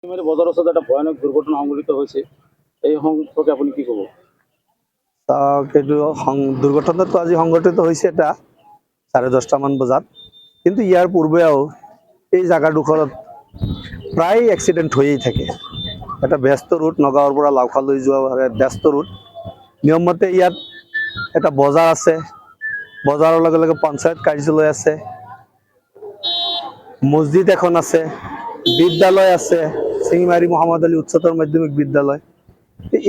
বজাৰৰ ওচৰত এটা ভয়ানক দুৰ্ঘটনা সংঘটিত হৈছে, এই সম্পৰ্কে আপুনি কি ক'ব? কিন্তু দুৰ্ঘটনাটো আজি সংঘটিত হৈছে এটা 10:30 মান বজাত, কিন্তু ইয়াৰ পূৰ্বেও এই জাগাডোখৰত প্ৰায় এক্সিডেণ্ট হৈয়ে থাকে। এটা ব্যস্ত ৰুট, নগাঁৱৰ পৰা লাওখালৈ যোৱা ব্যস্ত ৰুট। নিয়মমতে ইয়াত এটা বজাৰ আছে, বজাৰৰ লগে লগে পঞ্চায়ত কাৰ্যালয় আছে, মছজিদ এখন আছে, বিদ্যালয় আছে, চিঙিমাৰী মহম্মদ আলী উচ্চতৰ মাধ্যমিক বিদ্যালয়।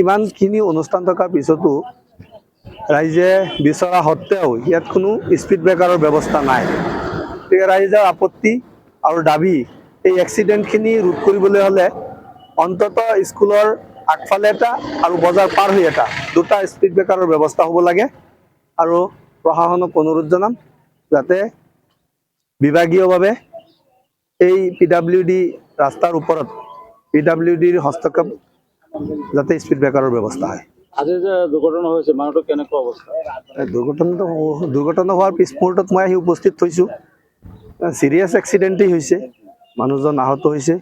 ইমানখিনি অনুষ্ঠান থকাৰ পিছতো ৰাইজে বিচৰা সত্ত্বেও ইয়াত কোনো স্পীড ব্ৰেকাৰৰ ব্যৱস্থা নাই। গতিকে ৰাইজৰ আপত্তি আৰু দাবী, এই এক্সিডেণ্টখিনি ৰোধ কৰিবলৈ হ'লে অন্তত স্কুলৰ আগফালে এটা আৰু বজাৰ পাৰ হৈ এটা, দুটা স্পীড ব্ৰেকাৰৰ ব্যৱস্থা হ'ব লাগে। আৰু প্ৰশাসনক অনুৰোধ জনাম যাতে বিভাগীয়ভাৱে এই PWD ৰাস্তাৰ ওপৰত PWDৰ হস্তক্ষেপ যাতে স্পীড ব্ৰেকাৰৰ ব্যৱস্থা হয়। আজি যে দুৰ্ঘটনা হৈছে, মানুহটো কেনেকুৱা অৱস্থা? দুৰ্ঘটনা হোৱাৰ পিছ মুহূৰ্তত মই আহি উপস্থিত হৈছোঁ। চিৰিয়াছ এক্সিডেণ্টেই হৈছে, মানুহজন আহত হৈছে।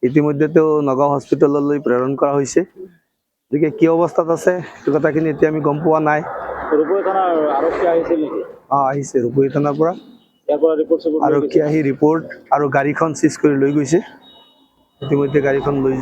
ইতিমধ্যে তেওঁ নগাঁও হস্পিটেললৈ প্ৰেৰণ কৰা হৈছে। গতিকে কি অৱস্থাত আছে সেই কথাখিনি এতিয়া আমি গম পোৱা নাই। ৰূপহী থানাৰ আৰক্ষী আহিছিল নেকি? আহিছে ৰূপহী থানাৰ পৰা ইয়াৰ পৰা ৰিপৰ্ট আৰক্ষী আহি ৰিপৰ্ট আৰু গাড়ীখন চিজ কৰি লৈ গৈছে। ইতিমধ্যে গাড়ীখন লৈ